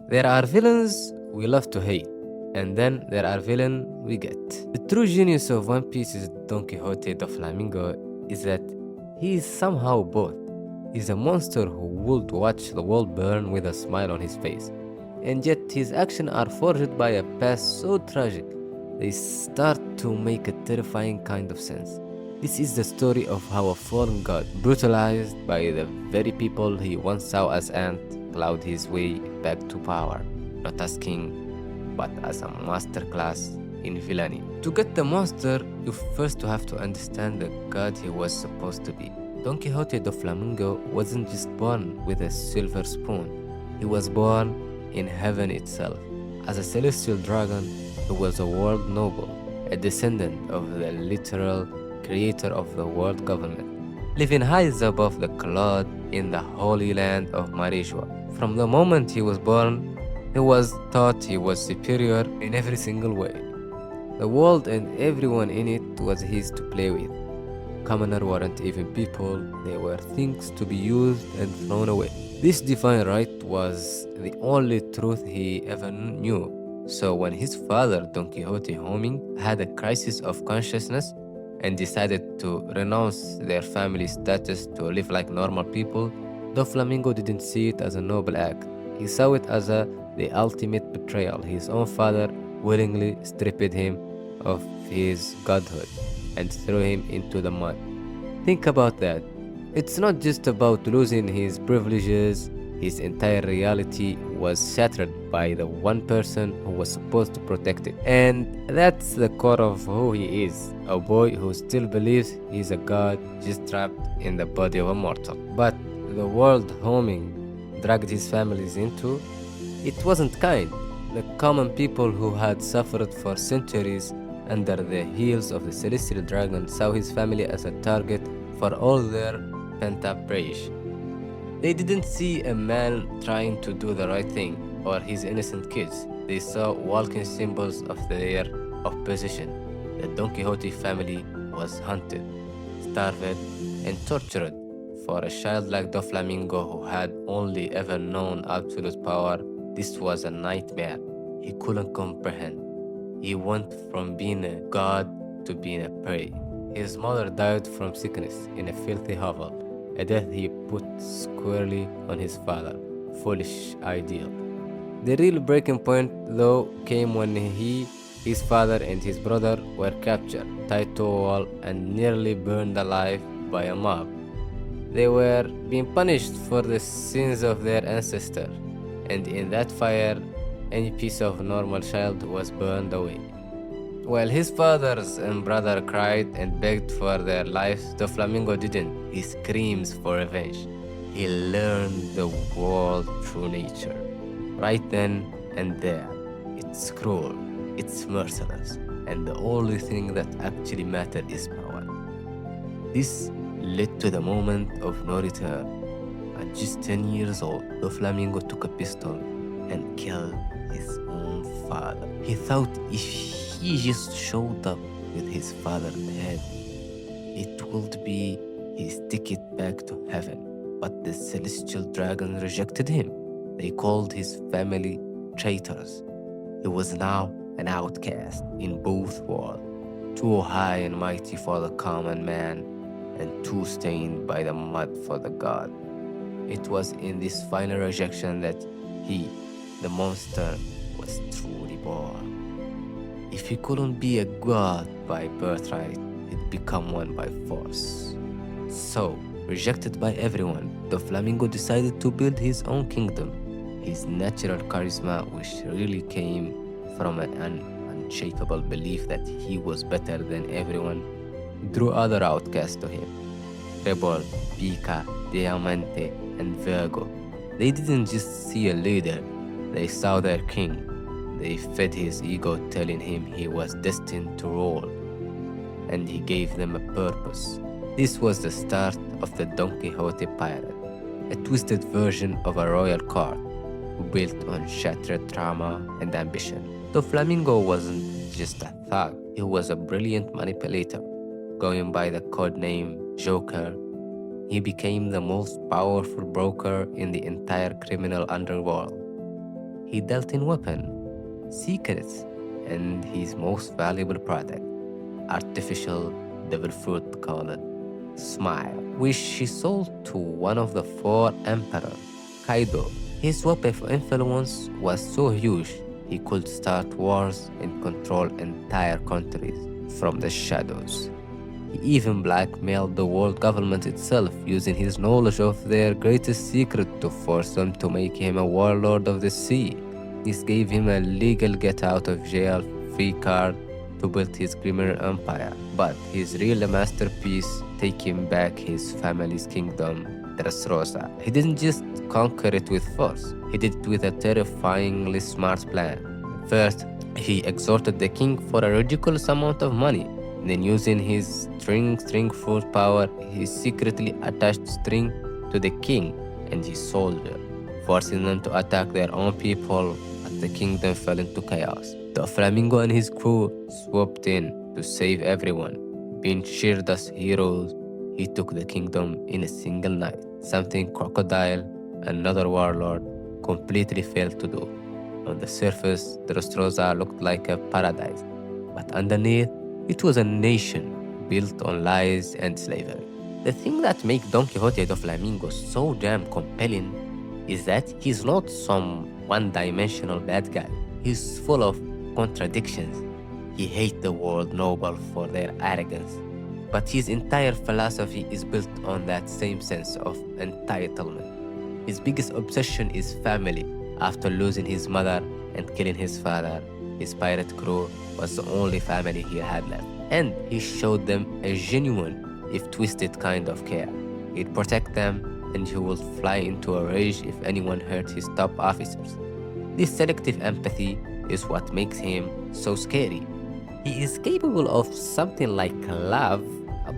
There are villains we love to hate, and then there are villains we get. The true genius of One Piece's Don Quixote de Flamingo is that he is somehow both. He's a monster who would watch the world burn with a smile on his face, and yet his actions are forged by a past so tragic they start to make a terrifying kind of sense. This is the story of how a fallen god, brutalized by the very people he once saw as ants, clawed his way back to power, not as king, but as a masterclass in villainy. To get the monster, you first have to understand the god he was supposed to be. Don Quixote de Flamingo wasn't just born with a silver spoon. He was born in heaven itself. As a celestial dragon, he was a world noble, a descendant of the literal creator of the world government, living high above the cloud in the holy land of Marishwa. From the moment he was born, he was taught he was superior in every single way. The world and everyone in it was his to play with. Commoner weren't even people, they were things to be used and thrown away. This divine right was the only truth he ever knew. So when his father, Don Quixote Homing, had a crisis of consciousness and decided to renounce their family status to live like normal people, Doflamingo didn't see it as a noble act. He saw it as the ultimate betrayal. His own father willingly stripped him of his godhood and threw him into the mud. Think about that. It's not just about losing his privileges, his entire reality was shattered by the one person who was supposed to protect it. And that's the core of who he is, a boy who still believes he's a god just trapped in the body of a mortal. But the world Homing dragged his families into, it wasn't kind. The common people who had suffered for centuries under the heels of the celestial dragon saw his family as a target for all their pent-up rage. They didn't see a man trying to do the right thing or his innocent kids. They saw walking symbols of their opposition. The Don Quixote family was hunted, starved, and tortured. For a child like Doflamingo who had only ever known absolute power, this was a nightmare he couldn't comprehend. He went from being a god to being a prey. His mother died from sickness in a filthy hovel, a death he put squarely on his father. Foolish ideal. The real breaking point, though, came when his father, and his brother were captured, tied to a wall, and nearly burned alive by a mob. They were being punished for the sins of their ancestor, and in that fire, any piece of normal child was burned away. While his fathers and brother cried and begged for their lives, Doflamingo didn't. He screams for revenge. He learned the world through nature. Right then and there. It's cruel, it's merciless, and the only thing that actually mattered is power. This led to the moment of no return. At just 10 years old, Doflamingo took a pistol and killed his own father. He thought if he just showed up with his father's head, it would be his ticket back to heaven. But the celestial dragon rejected him. They called his family traitors. He was now an outcast in both worlds, too high and mighty for the common man, and too stained by the mud for the god. It was in this final rejection that he, the monster, was truly born. If he couldn't be a god by birthright, he'd become one by force. So, rejected by everyone, Doflamingo decided to build his own kingdom. His natural charisma, which really came from an unshakable belief that he was better than everyone, drew other outcasts to him. Rebel, Pika, Diamante, and Virgo. They didn't just see a leader, they saw their king. They fed his ego, telling him he was destined to rule, and he gave them a purpose. This was the start of the Don Quixote pirate, a twisted version of a royal court, built on shattered trauma and ambition. Doflamingo wasn't just a thug, he was a brilliant manipulator. Going by the codename Joker, he became the most powerful broker in the entire criminal underworld. He dealt in weapon, secrets, and his most valuable product, artificial devil fruit called Smile, which he sold to one of the four emperors, Kaido. His weapon of influence was so huge he could start wars and control entire countries from the shadows. He even blackmailed the world government itself using his knowledge of their greatest secret to force them to make him a warlord of the sea. This gave him a legal get out of jail free card to build his criminal empire. But his real masterpiece, taking back his family's kingdom, Dressrosa. He didn't just conquer it with force, he did it with a terrifyingly smart plan. First, he extorted the king for a ridiculous amount of money. Then, using his string fruit power, he secretly attached string to the king and his soldier, forcing them to attack their own people, but the kingdom fell into chaos. Doflamingo and his crew swooped in to save everyone. Being cheered as heroes, he took the kingdom in a single night, something Crocodile, another warlord, completely failed to do. On the surface, Dressrosa looked like a paradise, but underneath, it was a nation built on lies and slavery. The thing that makes Don Quixote de Flamingo so damn compelling is that he's not some one-dimensional bad guy. He's full of contradictions. He hates the world noble for their arrogance, but his entire philosophy is built on that same sense of entitlement. His biggest obsession is family. After losing his mother and killing his father, his pirate crew was the only family he had left. And he showed them a genuine, if twisted kind of care. He'd protect them, and he would fly into a rage if anyone hurt his top officers. This selective empathy is what makes him so scary. He is capable of something like love,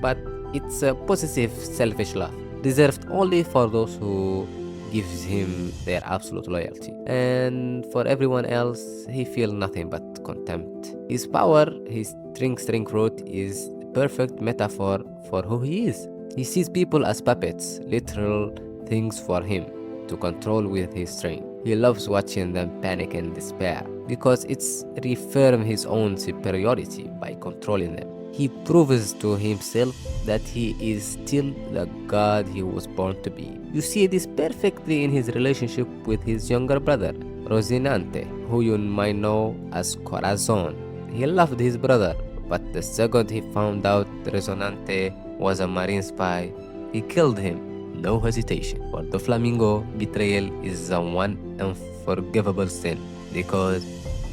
but it's a possessive, selfish love, reserved only for those who gives him their absolute loyalty. And for everyone else, he feels nothing but contempt. His power, his string fruit, is the perfect metaphor for who he is. He sees people as puppets, literal things for him to control with his string. He loves watching them panic and despair because it's reaffirm his own superiority by controlling them. He proves to himself that he is still the god he was born to be. You see this perfectly in his relationship with his younger brother, Rosinante, who you might know as Corazon. He loved his brother, but the second he found out Rosinante was a marine spy, he killed him, no hesitation. For Doflamingo, betrayal is a one unforgivable sin because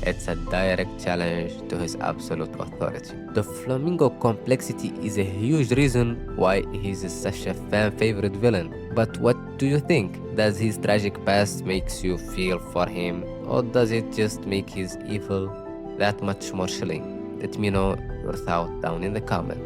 it's a direct challenge to his absolute authority. The Flamingo complexity is a huge reason why he's such a fan-favorite villain. But what do you think? Does his tragic past makes you feel for him, or does it just make his evil that much more chilling? Let me know your thought down in the comment.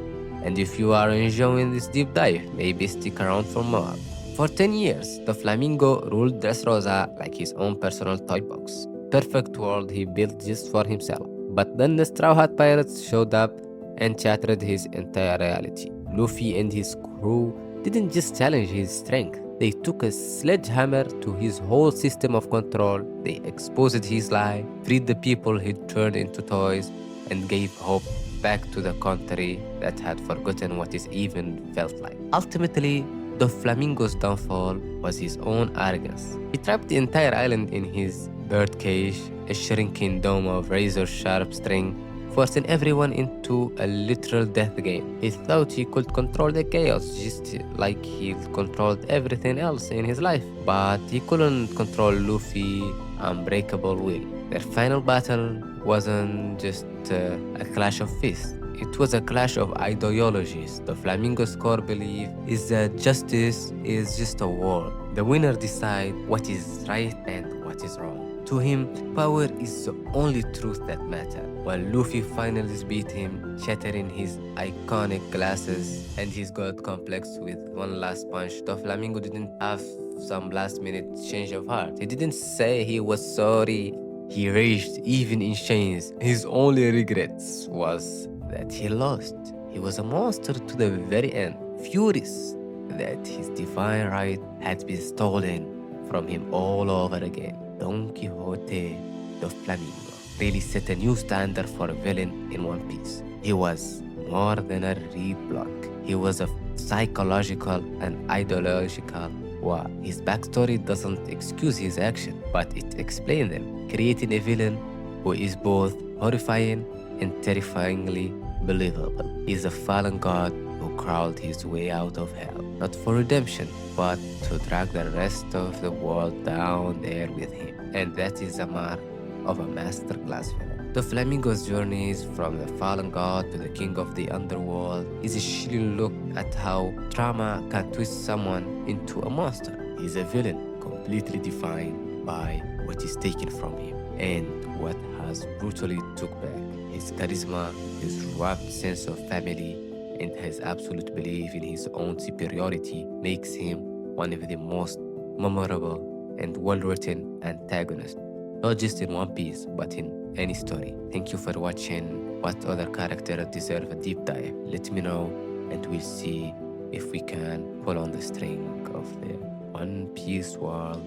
And if you are enjoying this deep dive, maybe stick around for more. For 10 years, Doflamingo ruled Dressrosa like his own personal toy box. Perfect world he built just for himself. But then the Straw Hat Pirates showed up and shattered his entire reality. Luffy and his crew didn't just challenge his strength, they took a sledgehammer to his whole system of control. They exposed his lie, freed the people he'd turned into toys, and gave hope back to the country that had forgotten what it even felt like. Ultimately, Doflamingo's downfall was his own arrogance. He trapped the entire island in his birdcage, a shrinking dome of razor-sharp string, forcing everyone into a literal death game. He thought he could control the chaos just like he controlled everything else in his life, but he couldn't control Luffy's unbreakable will. Their final battle wasn't just a clash of fists. It was a clash of ideologies. The Flamingo's core belief is that justice is just a war. The winner decides what is right and what is wrong. To him, power is the only truth that matters. When Luffy finally beat him, shattering his iconic glasses and his god complex with one last punch, Doflamingo didn't have some last-minute change of heart. He didn't say he was sorry. He raged even in chains. His only regrets was that he lost. He was a monster to the very end, furious that his divine right had been stolen from him all over again. Don Quixote de Flamingo really set a new standard for a villain in One Piece. He was more than a read block. He was a psychological and ideological war. His backstory doesn't excuse his action, but it explains them, creating a villain who is both horrifying and terrifyingly believable. He's a fallen god who crawled his way out of hell, not for redemption, but to drag the rest of the world down there with him. And that is a mark of a masterclass villain. The Flamingo's journeys from the fallen god to the king of the underworld is a chilling look at how trauma can twist someone into a monster. He's a villain completely defined by what is taken from him and what has brutally took back. His charisma, his warped sense of family, and his absolute belief in his own superiority makes him one of the most memorable and well-written antagonists, not just in One Piece, but in any story. Thank you for watching. What other character deserve a deep dive? Let me know, and we'll see if we can pull on the string of the One Piece world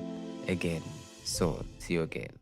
again soon. See you again.